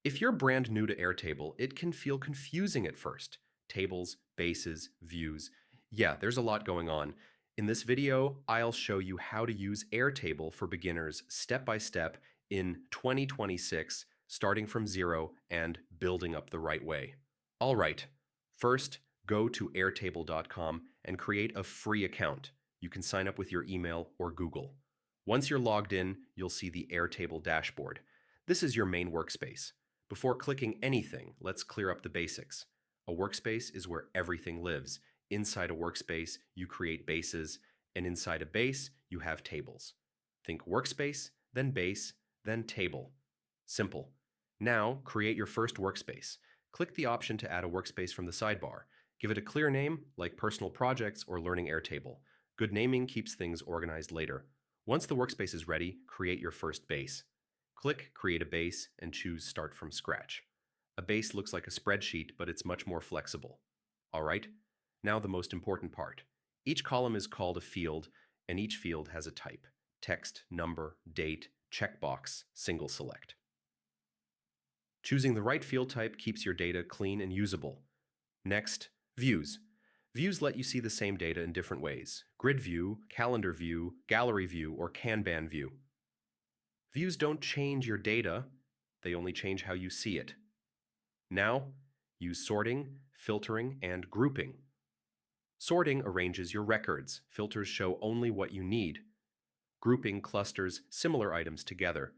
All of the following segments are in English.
If you're brand new to Airtable, it can feel confusing at first. Tables, bases, views. Yeah, there's a lot going on. In this video, I'll show you how to use Airtable for beginners step by step in 2026, starting from zero and building up the right way. All right, first, go to airtable.com and create a free account. You can sign up with your email or Google. Once you're logged in, you'll see the Airtable dashboard. This is your main workspace. Before clicking anything, let's clear up the basics. A workspace is where everything lives. Inside a workspace, you create bases, and inside a base, you have tables. Think workspace, then base, then table. Simple. Now, create your first workspace. Click the option to add a workspace from the sidebar. Give it a clear name, like Personal Projects or Learning Airtable. Good naming keeps things organized later. Once the workspace is ready, create your first base. Click Create a Base and choose Start from Scratch. A base looks like a spreadsheet, but it's much more flexible. All right, now the most important part. Each column is called a field, and each field has a type: text, number, date, checkbox, single select. Choosing the right field type keeps your data clean and usable. Next, views. Views let you see the same data in different ways: grid view, calendar view, gallery view, or Kanban view. Views don't change your data, they only change how you see it. Now, use sorting, filtering, and grouping. Sorting arranges your records. Filters show only what you need. Grouping clusters similar items together.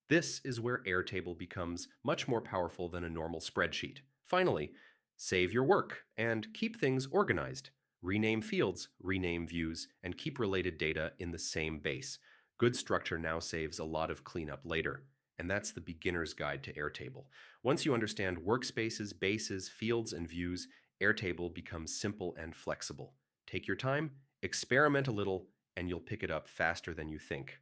This is where Airtable becomes much more powerful than a normal spreadsheet. Finally, save your work and keep things organized. Rename fields, rename views, and keep related data in the same base. Good structure now saves a lot of cleanup later. And that's the beginner's guide to Airtable. Once you understand workspaces, bases, fields, and views, Airtable becomes simple and flexible. Take your time, experiment a little, and you'll pick it up faster than you think.